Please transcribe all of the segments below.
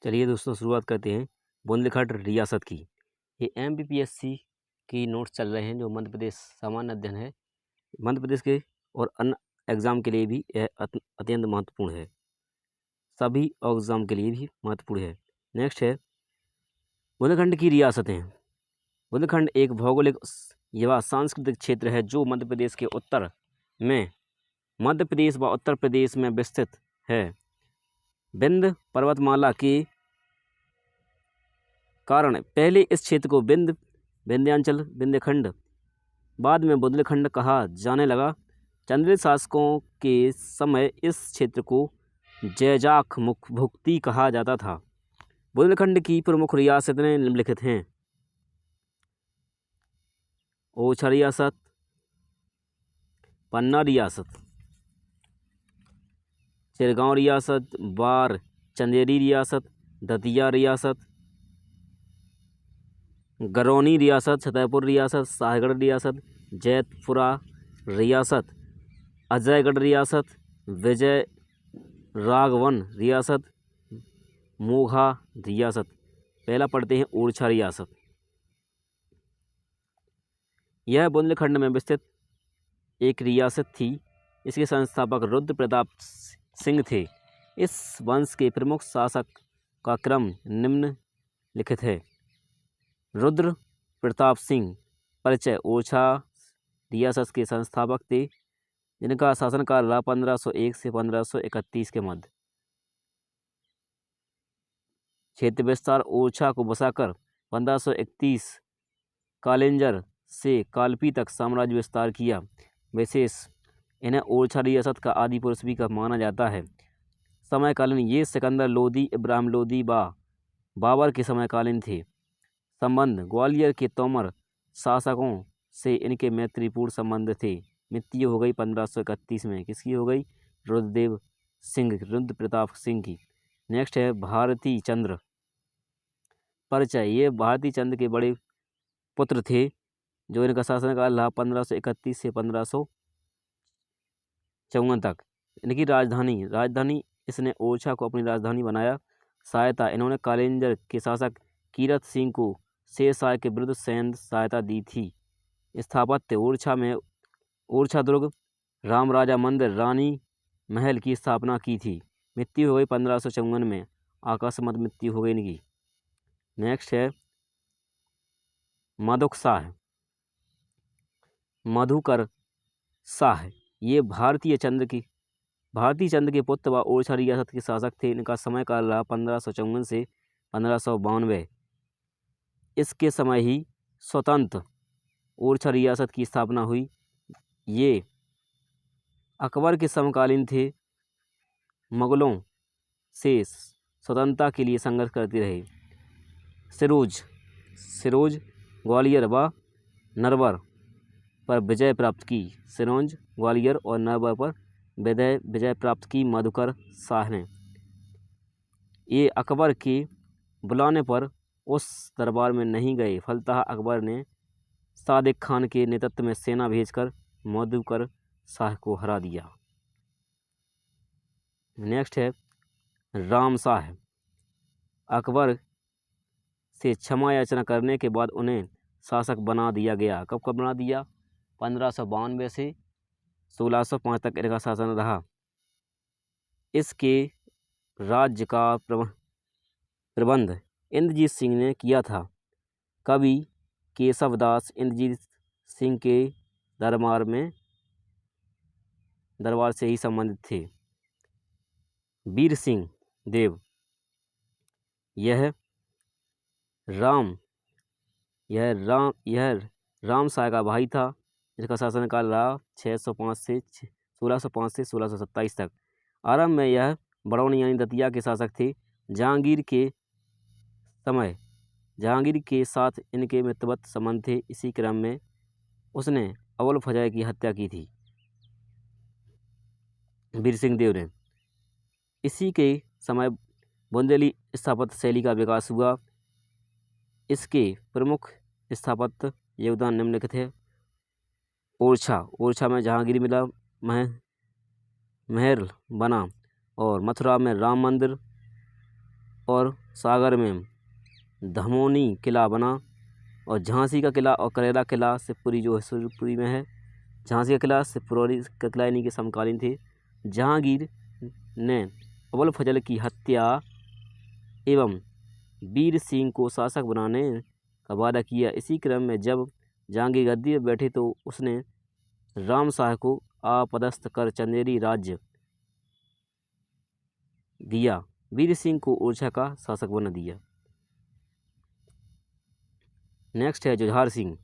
चलिए दोस्तों शुरुआत करते हैं बुंदेलखंड रियासत की। ये MPPSC की नोट्स चल रहे हैं जो मध्य प्रदेश सामान्य अध्ययन है मध्य प्रदेश के और अन्य एग्ज़ाम के लिए भी यह अत्यंत महत्वपूर्ण है। सभी एग्ज़ाम के लिए भी महत्वपूर्ण है। नेक्स्ट है बुंदेलखंड की रियासतें। बुंदेलखंड एक भौगोलिक व सांस्कृतिक क्षेत्र है जो मध्य प्रदेश के उत्तर में मध्य प्रदेश व उत्तर प्रदेश में विस्तृत है। विंध्य पर्वतमाला के कारण पहले इस क्षेत्र को विंध्यांचल विंध्यखंड बाद में बुंदेलखंड कहा जाने लगा। चंदेल शासकों के समय इस क्षेत्र को जैजाक भुक्ति कहा जाता था। बुंदेलखंड की प्रमुख रियासतें निम्नलिखित हैं: ओरछा रियासत, पन्ना रियासत, चिरगांव रियासत, बार चंदेरी रियासत, दतिया रियासत, गरौनी रियासत, छतरपुर रियासत, शाहगढ़ रियासत, जैतपुरा रियासत, अजयगढ़ रियासत, विजय राघवन रियासत, मोघा रियासत। पहला पढ़ते हैं ओरछा रियासत। यह बुंदेलखंड में विस्तृत एक रियासत थी। इसके संस्थापक रुद्र प्रताप सिंह थे। इस वंश के प्रमुख शासक का क्रम निम्नलिखित है। रुद्र प्रताप सिंह परिचय ओरछा रियासत के संस्थापक थे जिनका शासनकाल रहा 1501 से 1531 के मध्य। क्षेत्र विस्तार ओरछा को बसाकर 1531 कालिंजर से कालपी तक साम्राज्य विस्तार किया। विशेष इन्हें ओरछा रियासत का आदि पुरुष भी माना जाता है। समयकालीन ये सिकंदर लोदी, इब्राहिम लोदी बाबर के समयकालीन थे। संबंध ग्वालियर के तोमर शासकों से इनके मैत्रीपूर्ण संबंध थे। मृत्यु हो गई 1531 में। किसकी हो गई? रुद्र प्रताप सिंह की। नेक्स्ट है भारती चंद्र परिचय। ये भारती चंद्र के बड़े पुत्र थे जो इनका शासनकाल रहा 1531 से 1554 तक। इनकी राजधानी इसने ओरछा को अपनी राजधानी बनाया। सहायता इन्होंने कालिंजर के शासक कीरत सिंह को शेरशाह के विरुद्ध सैन्य सहायता दी थी। स्थापत्य ओरछा दुर्ग, राम राजा मंदिर, रानी महल की स्थापना की थी। मृत्यु हो गई 1554 में। आकस्मिक मृत्यु हो गई इनकी। नेक्स्ट है मधुकर शाह। ये भारती चंद्र के पुत्र व ओरछा रियासत के शासक थे। इनका समयकाल रहा 1554 से 1592। इसके समय ही स्वतंत्र ओरछा रियासत की स्थापना हुई। ये अकबर के समकालीन थे। मुगलों से स्वतंत्रता के लिए संघर्ष करते रहे। सिरोज ग्वालियर व नरवर पर विजय प्राप्त की। सिरोंज ग्वालियर और नरवर पर विजय प्राप्त की मधुकर शाह ने। ये अकबर के बुलाने पर उस दरबार में नहीं गए। फलतः अकबर ने सादिक खान के नेतृत्व में सेना भेजकर मधुकर शाह को हरा दिया। नेक्स्ट है राम शाह। अकबर से क्षमा याचना करने के बाद उन्हें शासक बना दिया गया। कब बना दिया? 1592 से 1605 तक इनका शासन रहा। इसके राज्य का प्रबंध इंद्रजीत सिंह ने किया था। कवि केशवदास इंद्रजीत सिंह के दरबार से ही संबंधित थे। वीर सिंह देव यह राम शाह का भाई था। इसका शासनकाल रहा 1605 से 1627 तक। आरंभ में यह बरौनी यानी दतिया के शासक थे। जहांगीर के साथ इनके मित्रवत संबंध थे। इसी क्रम में उसने अबुल फजल की हत्या की थी वीर सिंह देव ने। इसी के समय बुंदेली स्थापत्य शैली का विकास हुआ। इसके प्रमुख स्थापत्य योगदान निम्नलिखित है। ओरछा में जहांगीर मिला, महल बना और मथुरा में राम मंदिर, और सागर में धमोनी किला बना, और झांसी का किला और करेला किला शिवपुरी जो है शिवपुरी में है। झांसी का किला शिवपुरी का किला यानी कि समकालीन थे। जहांगीर ने अबुल फजल की हत्या एवं वीर सिंह को शासक बनाने का वादा किया। इसी क्रम में जब जहांगीर गद्दी पर बैठे तो उसने राम शाह को आपदस्थ कर चंदेरी राज्य दिया, वीर सिंह को ओरछा का शासक बना दिया। नेक्स्ट है जुझार सिंह।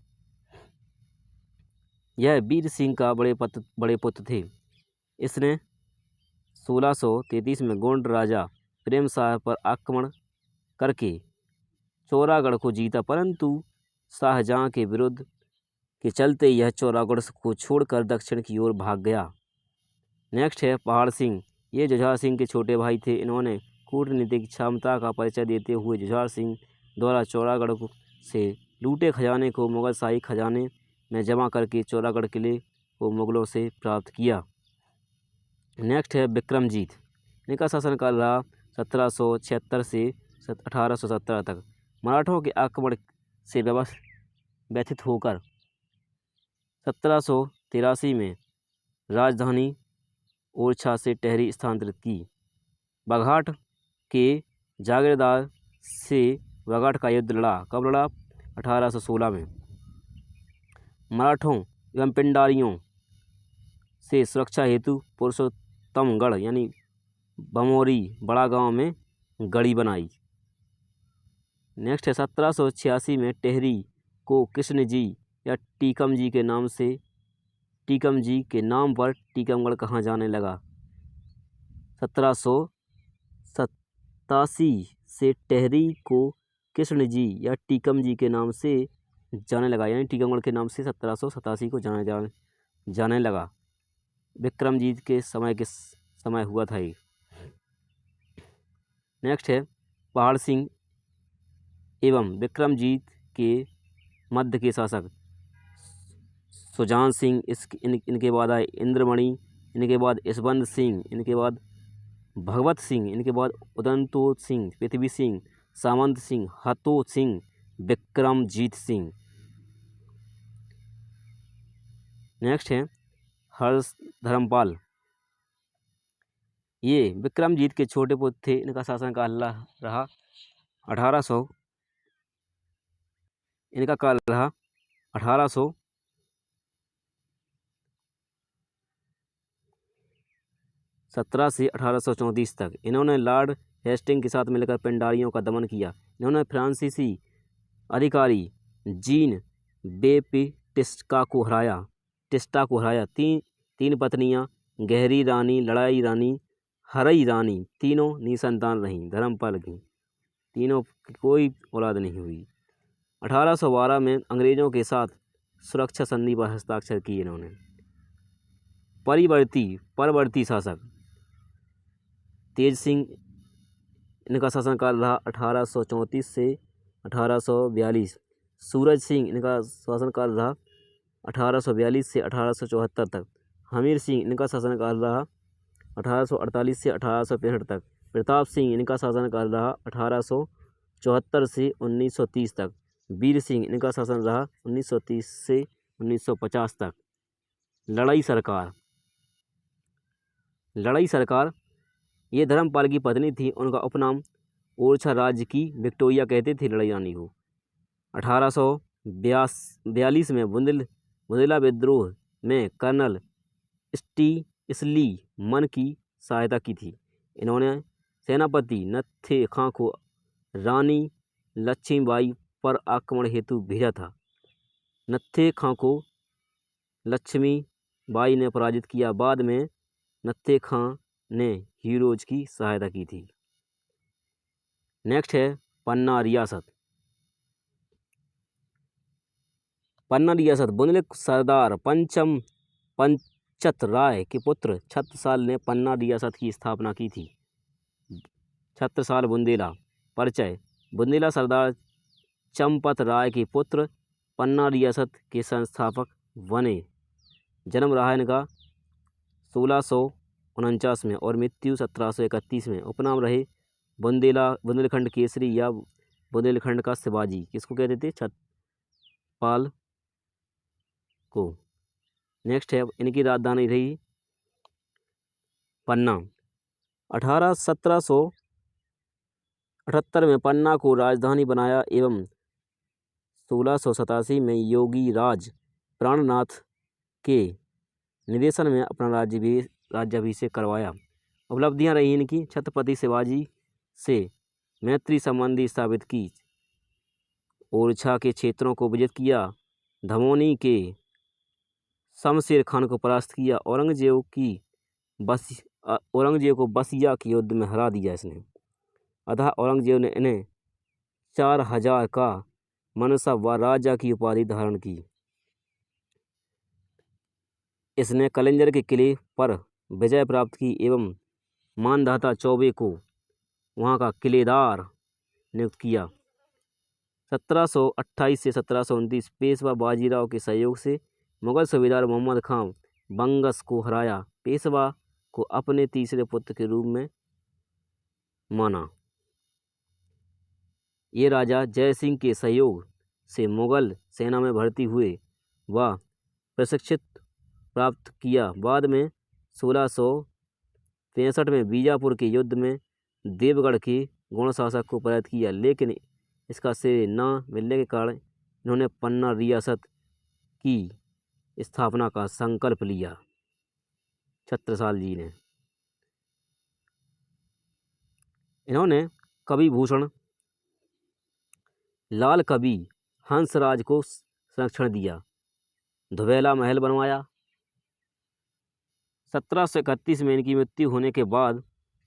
यह वीर सिंह का बड़े पुत्र थे। इसने 1633 में गोंड राजा प्रेम शाह पर आक्रमण करके चौरागढ़ को जीता, परंतु शाहजहां के विरुद्ध के चलते यह चौरागढ़ को छोड़कर दक्षिण की ओर भाग गया। नेक्स्ट है पहाड़ सिंह। ये जुझार सिंह के छोटे भाई थे। इन्होंने कूटनीतिक क्षमता का परिचय देते हुए जुझार सिंह द्वारा चौरागढ़ से लूटे खजाने को मुगल शाही खजाने में जमा करके चौरागढ़ किले को मुगलों से प्राप्त किया। नेक्स्ट है विक्रमजीत। इनका शासनकाल रहा 1776 से 1817 तक। मराठों के आक्रमण से व्यथित होकर 1783 में राजधानी ओरछा से टेहरी स्थानांतरित की। बघाट के जागीरदार से बघाट का युद्ध लड़ा। कब लड़ा? 1816 में। मराठों एवं पिंडारियों से सुरक्षा हेतु पुरुषोत्तमगढ़ यानी बमोरी बड़ा गांव में गढ़ी बनाई। नेक्स्ट है 1786 में टेहरी को कृष्ण जी या टीकम जी के नाम पर टीकमगढ़ कहा जाने लगा। 1787 से टेहरी को कृष्ण जी या टीकम जी के नाम से जाने लगा, यानी टीकमगढ़ के नाम से 1787 को जाने लगा। विक्रमजीत के समय हुआ था ये। नेक्स्ट है पहाड़ सिंह एवं विक्रमजीत के मध्य के शासक सुजान सिंह, इनके बाद आए इंद्रमणि, इनके बाद यशवंत सिंह, इनके बाद भगवत सिंह, इनके बाद उदंतो सिंह, पृथ्वी सिंह, सामंत सिंह, हतो सिंह, विक्रमजीत सिंह। नेक्स्ट है हर्ष धर्मपाल। ये विक्रमजीत के छोटे पुत्र थे। इनका शासनकाल रहा 1817 से 1834 तक। इन्होंने लॉर्ड हेस्टिंग के साथ मिलकर पिंडारियों का दमन किया। इन्होंने फ्रांसीसी अधिकारी जीन बेप्टिस्टा को हराया। तीन पत्नियां गहरी रानी, लड़ाई रानी, हरई रानी तीनों निसंतान रहीं। धर्मपाल की तीनों की कोई औलाद नहीं हुई। 1812 में अंग्रेजों के साथ सुरक्षा संधि पर हस्ताक्षर किए इन्होंने। परवर्ती शासक तेज सिंह। इनका शासनकाल रहा 1834 से 1842। सूरज सिंह। इनका शासनकाल रहा 1842 से 1874 तक। हमीर सिंह। इनका शासनकाल रहा 1848 से 1865 तक। प्रताप सिंह। इनका शासनकाल रहा 1874 से 1930 तक। वीर सिंह। इनका शासन रहा 1930 से 1950 तक। लड़ई सरकार ये धर्मपाल की पत्नी थी। उनका उपनाम ओरछा राज्य की विक्टोरिया कहते थे लड़ई रानी को। 1842 में बुंदेला विद्रोह में कर्नल स्टीसली मन की सहायता की थी। इन्होंने सेनापति नत्थे खां को रानी लक्ष्मीबाई पर आक्रमण हेतु भेजा था। नत्थे खां को लक्ष्मीबाई ने पराजित किया। बाद में नत्थे खां ने हीरोज की सहायता की थी। नेक्स्ट है पन्ना रियासत। बुंदेलखंड सरदार पंचत राय के पुत्र छत्रसाल ने पन्ना रियासत की स्थापना की थी। छत्रसाल बुंदेला। परिचय। बुंदेला सरदार चंपत राय के पुत्र पन्ना रियासत के संस्थापक बने। जन्म रहा इनका 1649 में और मृत्यु 1731 में। उपनाम रहे बुंदेलखंड केसरी या बुंदेलखंड का शिवाजी किसको कहते थे? छत्रपाल को। नेक्स्ट है इनकी राजधानी रही पन्ना। 1778 में पन्ना को राजधानी बनाया एवं 1687 में योगी राज प्राणनाथ के निर्देशन में अपना राज्याभिषेक करवाया। उपलब्धियां रही इनकी: छत्रपति शिवाजी से मैत्री संबंधी स्थापित की, ओरछा के क्षेत्रों को विजित किया, धमोनी के शमशेर खान को परास्त किया, औरंगजेब को बसिया के युद्ध में हरा दिया इसने। अतः औरंगजेब ने इन्हें 4000 का मनसब व राजा की उपाधि धारण की। इसने कलिंजर के किले पर विजय प्राप्त की एवं मानधाता चौबे को वहाँ का किलेदार नियुक्त किया। 1728 से 1729 पेशवा बाजीराव के सहयोग से मुगल सूबेदार मोहम्मद खां बंगस को हराया। पेशवा को अपने तीसरे पुत्र के रूप में माना। ये राजा जय सिंह के सहयोग से मुगल सेना में भर्ती हुए व प्रशिक्षित प्राप्त किया। बाद में 1663 में बीजापुर के युद्ध में देवगढ़ के गौड़ शासक को पराजित किया, लेकिन इसका श्रेय न मिलने के कारण इन्होंने पन्ना रियासत की स्थापना का संकल्प लिया छत्रसाल जी ने। इन्होंने कवि भूषण लाल कवि हंसराज को संरक्षण दिया, धुबेला महल बनवाया। 1731 में इनकी मृत्यु होने के बाद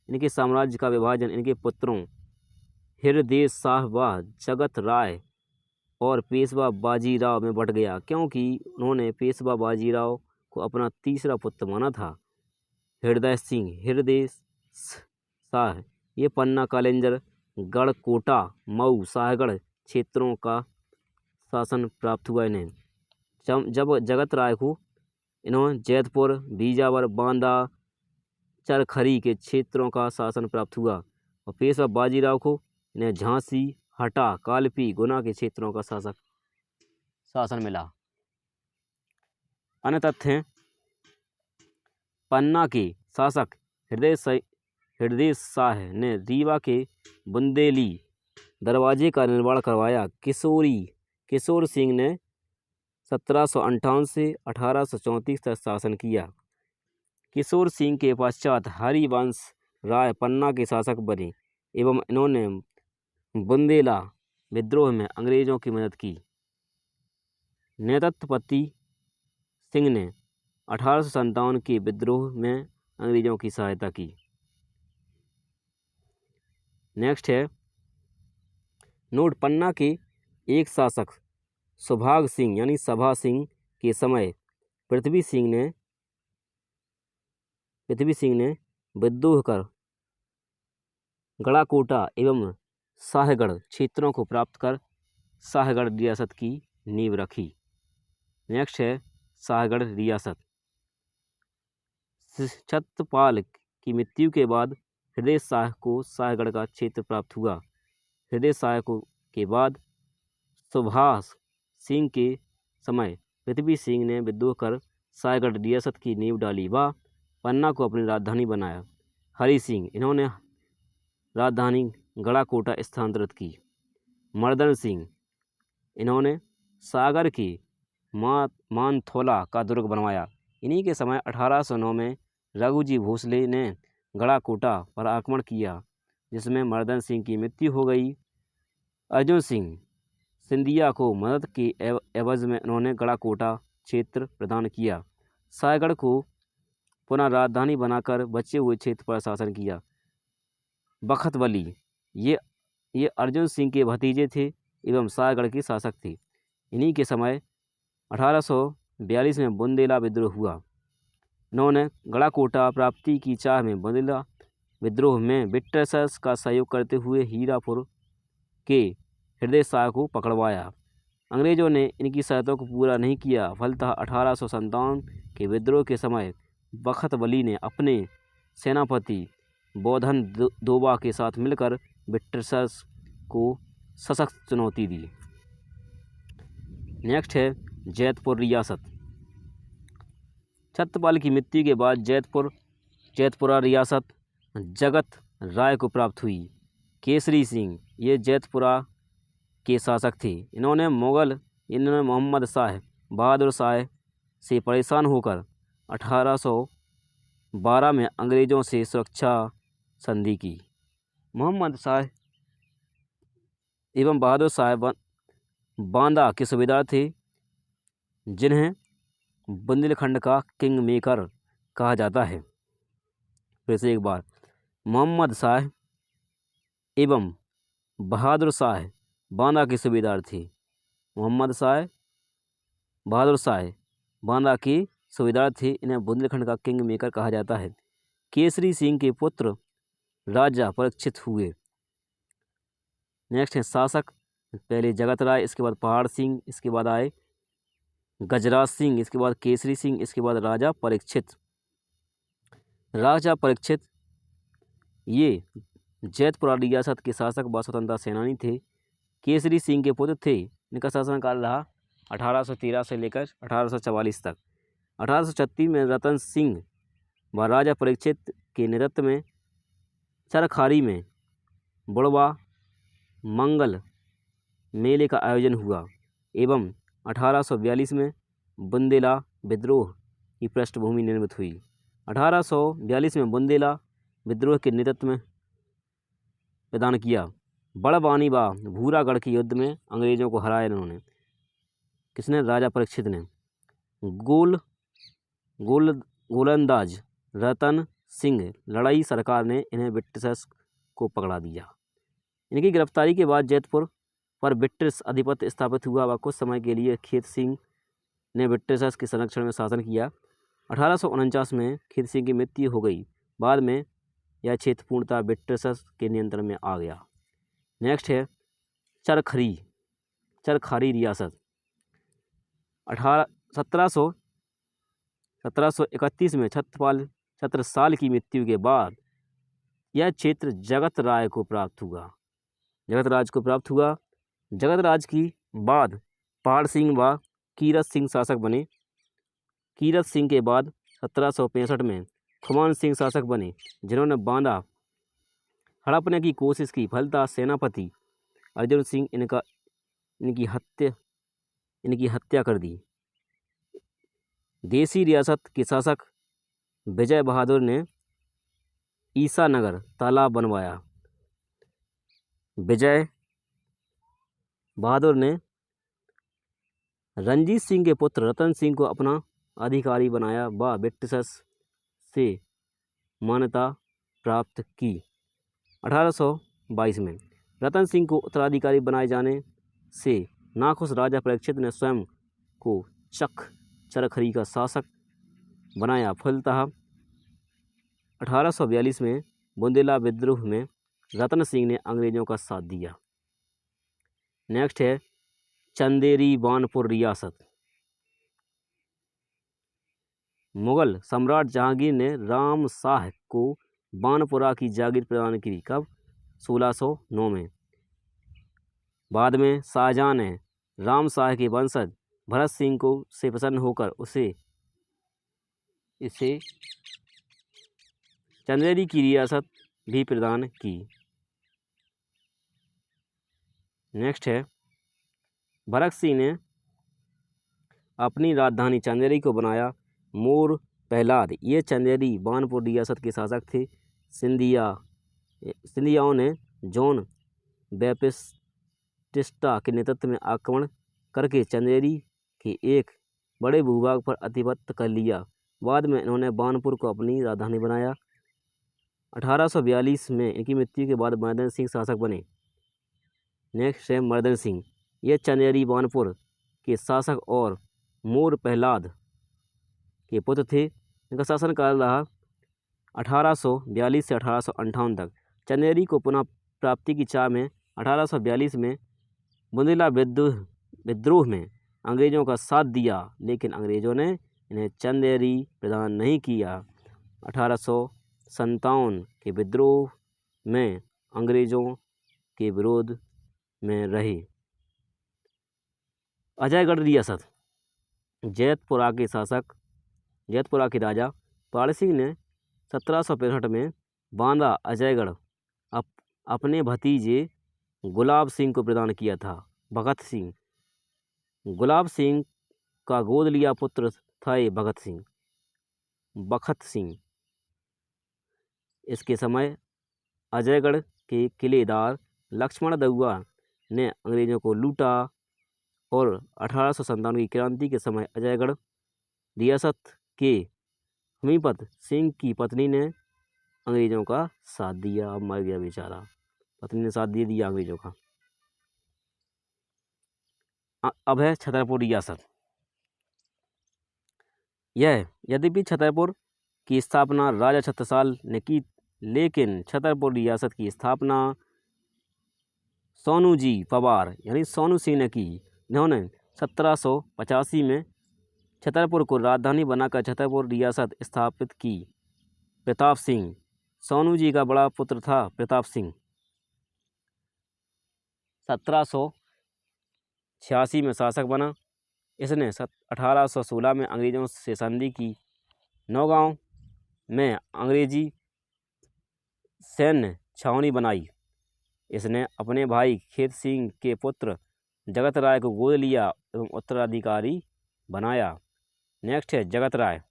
इनके साम्राज्य का विभाजन इनके पुत्रों हृदय शाह व जगत राय और पेशवा बाजीराव में बट गया, क्योंकि उन्होंने पेशवा बाजीराव को अपना तीसरा पुत्र माना था। हृदय शाह ये पन्ना, कालिंजर, गढ़कोटा, मऊ, शाहगढ़ क्षेत्रों का शासन प्राप्त हुआ इन्हें। जब जगत राय को इन्होंने जैतपुर, बीजावर, बांदा, चरखरी के क्षेत्रों का शासन प्राप्त हुआ और पेशवा बाजीराव को इन्हें झांसी, हटा, कालपी, गुना के क्षेत्रों का शासन मिला। अन्य तथ्य हैं, पन्ना के शासक हृदय शाह ने रीवा के बुंदेली दरवाजे का निर्माण करवाया। किशोर सिंह ने 1758 से 1834 तक शासन किया। किशोर सिंह के पश्चात हरिवंश राय पन्ना के शासक बने एवं इन्होंने बुंदेला विद्रोह में अंग्रेजों की मदद की। नेतृत्वपति सिंह ने 1857 के विद्रोह में अंग्रेजों की सहायता की। नेक्स्ट है नोट, पन्ना के एक शासक सुभाग सिंह यानी सभा सिंह के समय पृथ्वी सिंह ने विद्रोह कर गढ़ाकोटा एवं शाहगढ़ क्षेत्रों को प्राप्त कर शाहगढ़ रियासत की नींव रखी। नेक्स्ट है शाहगढ़ रियासत। छत्रपाल की मृत्यु के बाद हृदय शाह को शाहगढ़ का क्षेत्र प्राप्त हुआ। हृदय शाह के बाद सुभाष सिंह के समय पृथ्वी सिंह ने विद्रोह कर शाहगढ़ रियासत की नींव डाली व पन्ना को अपनी राजधानी बनाया। हरि सिंह इन्होंने राजधानी गढ़ाकोटा स्थानांतरित की। मर्दन सिंह इन्होंने सागर के मानथौला का दुर्ग बनवाया। इन्हीं के समय 1809 में रघुजी भोसले ने गढ़ाकोटा पर आक्रमण किया, जिसमें मर्दन सिंह की मृत्यु हो गई। अर्जुन सिंह सिंधिया को मदद के एवज में उन्होंने गढ़ाकोटा क्षेत्र प्रदान किया। शाहगढ़ को पुनः राजधानी बनाकर बचे हुए क्षेत्र पर शासन किया। बखत वली ये अर्जुन सिंह के भतीजे थे एवं शाहगढ़ के शासक थे। इन्हीं के समय 1842 में बुंदेला विद्रोह हुआ। इन्होंने गढ़ाकोटा प्राप्ति की चाह में बुंदेला विद्रोह में ब्रिटिशर्स का सहयोग करते हुए हीरापुर के हृदय शाह को पकड़वाया। अंग्रेजों ने इनकी शर्तों को पूरा नहीं किया। फलतः 1857 के विद्रोह के समय बखत वली ने अपने सेनापति बौधन दोबा के साथ मिलकर ब्रिटिशर्स को सशक्त चुनौती दी। नेक्स्ट है जैतपुर रियासत। छत्रपाल की मृत्यु के बाद जैतपुरा रियासत जगत राय को प्राप्त हुई। केसरी सिंह ये जैतपुरा के शासक थे। इन्होंने मोहम्मद शाह बहादुर शाह से परेशान होकर 1812 में अंग्रेज़ों से सुरक्षा संधि की। मोहम्मद शाह एवं बहादुर शाह बांदा के सूबेदार थे, जिन्हें बुंदेलखंड का किंग मेकर कहा जाता है। फिर से एक बार, मोहम्मद शाह एवं बहादुर शाह बांदा के सूबेदार थे। मोहम्मद शाह बहादुर शाह बांदा के सूबेदार थे। इन्हें बुंदेलखंड का किंग मेकर कहा जाता है। केसरी सिंह के पुत्र राजा परीक्षित हुए। नेक्स्ट है शासक। पहले जगत राय, इसके बाद पहाड़ सिंह, इसके बाद आए गजराज सिंह, इसके बाद केसरी सिंह, इसके बाद राजा परीक्षित। राजा परीक्षित ये जैतपुरा रियासत के शासक व स्वतंत्रता सेनानी थे। केसरी सिंह के पुत्र थे। इनका शासनकाल रहा 1813 से लेकर 1844 तक। 1836 में रतन सिंह व राजा परीक्षित के नेतृत्व में चरखारी में बुढ़वा मंगल मेले का आयोजन हुआ एवं 1842 में बुंदेला विद्रोह की पृष्ठभूमि निर्मित हुई। 1842 में बुंदेला विद्रोह के नेतृत्व में प्रदान किया। बड़वानी व भूरागढ़ के युद्ध में अंग्रेजों को हराया इन्होंने। किसने? राजा परीक्षित ने। गोलंदाज रतन सिंह लड़ाई सरकार ने इन्हें ब्रिटिशर्स को पकड़ा दिया। इनकी गिरफ्तारी के बाद जैतपुर पर ब्रिटिश आधिपत्य स्थापित हुआ व कुछ समय के लिए खेत सिंह ने ब्रिटिशर्स के संरक्षण में शासन किया। 1849 में खेत सिंह की मृत्यु हो गई। बाद में यह क्षेत्र पूर्णतः ब्रिटिशर्स के नियंत्रण में आ गया। नेक्स्ट है चरखारी रियासत। 1731 में छत्रसाल की मृत्यु के बाद यह क्षेत्र जगत राज को प्राप्त हुआ। जगत राज की बाद पहाड़ सिंह व कीरत सिंह शासक बने। कीरत सिंह के बाद 1765 में खुमान सिंह शासक बने, जिन्होंने बांदा हड़पने की कोशिश की। फलतः सेनापति अर्जुन सिंह इनकी हत्या कर दी। देसी रियासत के शासक विजय बहादुर ने ईसानगर तालाब बनवाया। विजय बहादुर ने रंजीत सिंह के पुत्र रतन सिंह को अपना अधिकारी बनाया व ब्रिटिशर्स से मान्यता प्राप्त की। 1822 में रतन सिंह को उत्तराधिकारी बनाए जाने से नाखुश राजा परीक्षित ने स्वयं को चरखरी का शासक बनाया। फलतः 1842 में बुंदेला विद्रोह में रतन सिंह ने अंग्रेजों का साथ दिया। नेक्स्ट है चंदेरी बानपुर रियासत। मुगल सम्राट जहांगीर ने राम शाह को बानपुरा की जागीर प्रदान की। कब? 1609 में। बाद में शाहजहां ने राम शाह के वंशज भरत सिंह को से प्रसन्न होकर इसे चंदेरी की रियासत भी प्रदान की। नेक्स्ट है भरत सिंह ने अपनी राजधानी चंदेरी को बनाया मोर पहलाद। ये चंदेरी बानपुर रियासत के शासक थे। सिंधियाओं ने जॉन बैप्टिस्टा के नेतृत्व में आक्रमण करके चंदेरी के एक बड़े भूभाग पर आधिपत्य कर लिया। बाद में इन्होंने बानपुर को अपनी राजधानी बनाया। 1842 में इनकी मृत्यु के बाद मर्दन सिंह शासक बने। नेक्स्ट है मर्दन सिंह। ये चंदेरी बानपुर के शासक और मोर पहलाद के पुत्र थे। इनका शासनकाल रहा 1842 से 1858 तक। चंदेरी को पुनः प्राप्ति की चाह में 1842 में बुंदेला विद्रोह में अंग्रेजों का साथ दिया, लेकिन अंग्रेजों ने इन्हें चंदेरी प्रदान नहीं किया। 57 के विद्रोह में अंग्रेजों के विरोध में रहे। अजयगढ़ रियासत। जैतपुरा के राजा पाल सिंह ने 1765 में बांदा अजयगढ़ अपने भतीजे गुलाब सिंह को प्रदान किया था। भगत सिंह। गुलाब सिंह का गोद लिया पुत्र था ये बखत सिंह। इसके समय अजयगढ़ के किलेदार लक्ष्मण दउआ ने अंग्रेजों को लूटा और 1897 की क्रांति के समय अजयगढ़ रियासत के हमीपत सिंह की पत्नी ने अंग्रेजों का साथ दिया। अब मर गया बेचारा, पत्नी ने साथ दिया अंग्रेजों का। अब है छतरपुर रियासत। यह यद्यपि छतरपुर की स्थापना राजा छत्रसाल ने की, लेकिन छतरपुर रियासत की स्थापना सोनू जी पवार यानी सोनू सिंह ने की। इन्होंने 1785 में छतरपुर को राजधानी बनाकर छतरपुर रियासत स्थापित की। प्रताप सिंह। सोनू जी का बड़ा पुत्र था प्रताप सिंह। 1786 में शासक बना। इसने 1816 में अंग्रेजों से संधि की। नौगांव में अंग्रेजी सैन्य छावनी बनाई। इसने अपने भाई खेत सिंह के पुत्र जगत राय को गोद लिया एवं उत्तराधिकारी बनाया। नेक्स्ट है जगत राय।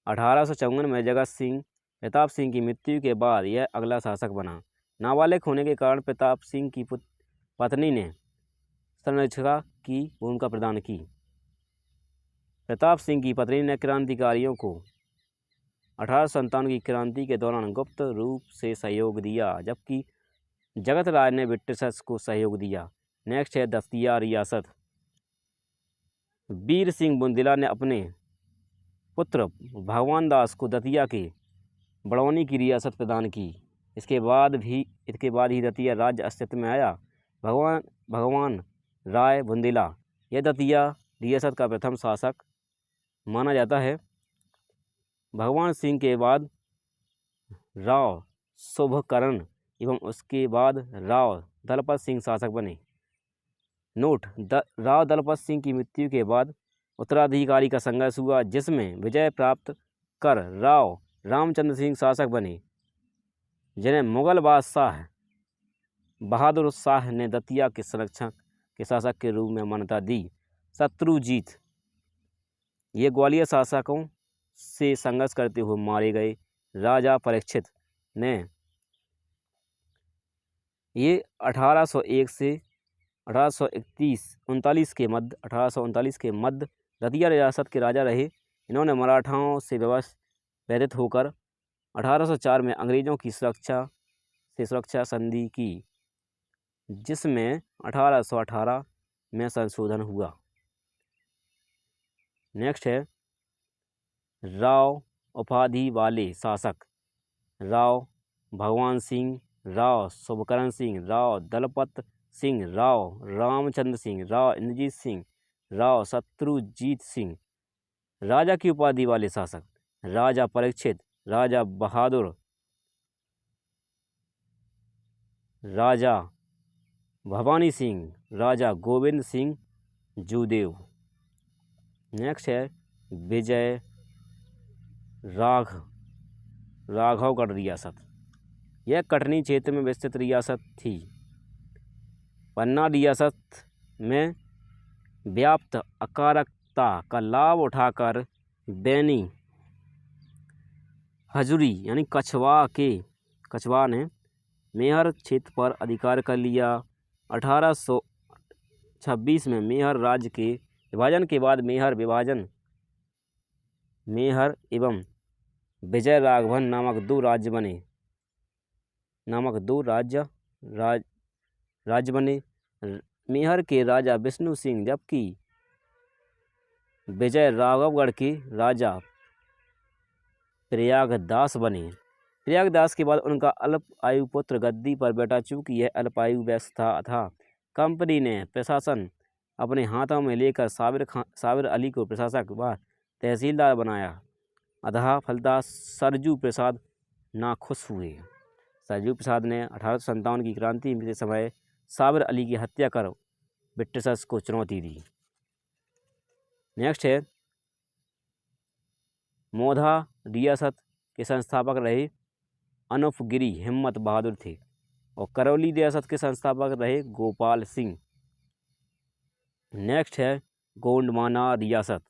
1854 में जगत सिंह प्रताप सिंह की मृत्यु के बाद यह अगला शासक बना। नाबालिग होने के कारण प्रताप सिंह की पत्नी ने संरक्षिका की भूमिका प्रदान की। प्रताप सिंह की पत्नी ने क्रांतिकारियों को 1857 की क्रांति के दौरान गुप्त रूप से सहयोग दिया, जबकि जगत राय ने ब्रिटिशर्स को सहयोग दिया। नेक्स्ट है दतिया रियासत। वीर सिंह बुंदेला ने अपने पुत्र भगवान दास को दतिया के बड़ौनी की रियासत प्रदान की। इसके बाद ही दतिया राज्य अस्तित्व में आया। भगवान राय बुंदेला यह दतिया रियासत का प्रथम शासक माना जाता है। भगवान सिंह के बाद राव शुभकरण एवं उसके बाद राव दलपत सिंह शासक बने। नोट: राव दलपत सिंह की मृत्यु के बाद उत्तराधिकारी का संघर्ष हुआ, जिसमें विजय प्राप्त कर राव रामचंद्र सिंह शासक बने, जिन्हें मुगल बादशाह बहादुर शाह ने दतिया के संरक्षक के शासक के रूप में मान्यता दी। शत्रुजीत ये ग्वालियर शासकों से संघर्ष करते हुए मारे गए। राजा परीक्षित ने ये 1801 से 1839 के मध्य दतिया रियासत के राजा रहे। इन्होंने मराठाओं से व्यवस्थित होकर 1804 में अंग्रेजों की सुरक्षा संधि की, जिसमें 1818 में संशोधन हुआ। नेक्स्ट है राव उपाधि वाले शासक। राव भगवान सिंह, राव शुभकरण सिंह, राव दलपत सिंह, राव रामचंद्र सिंह, राव इंद्रजीत सिंह, राव शत्रुजीत सिंह। राजा की उपाधि वाले शासक: राजा परीक्षित, राजा बहादुर, राजा भवानी सिंह, राजा गोविंद सिंह जूदेव। नेक्स्ट है विजय राघवगढ़ रियासत। यह कटनी क्षेत्र में विस्तृत रियासत थी। पन्ना रियासत में व्याप्त अकारकता का लाभ उठाकर बैनी हजूरी यानी कछवा ने मेहर क्षेत्र पर अधिकार कर लिया। 1826 में मेहर राज्य के विभाजन के बाद मेहर एवं विजय राघवन नामक दो राज्य बने। मेहर के राजा विष्णु सिंह, जबकि विजय राघवगढ़ के राजा प्रयागदास बने। प्रयागदास के बाद उनका अल्प आयु पुत्र गद्दी पर बैठा। चूंकि यह अल्पायु वयस्क था, कंपनी ने प्रशासन अपने हाथों में लेकर साबिर अली को प्रशासक व तहसीलदार बनाया। अतः फलतः सरजू प्रसाद नाखुश हुए। सरजू प्रसाद ने 1857 की क्रांति के समय साबिर अली की हत्या कर ब्रिटिशर्स को चुनौती दी। नेक्स्ट है, मोधा रियासत के संस्थापक रहे अनूपगिरी हिम्मत बहादुर थे और करौली रियासत के संस्थापक रहे गोपाल सिंह। नेक्स्ट है गोंडवाना रियासत।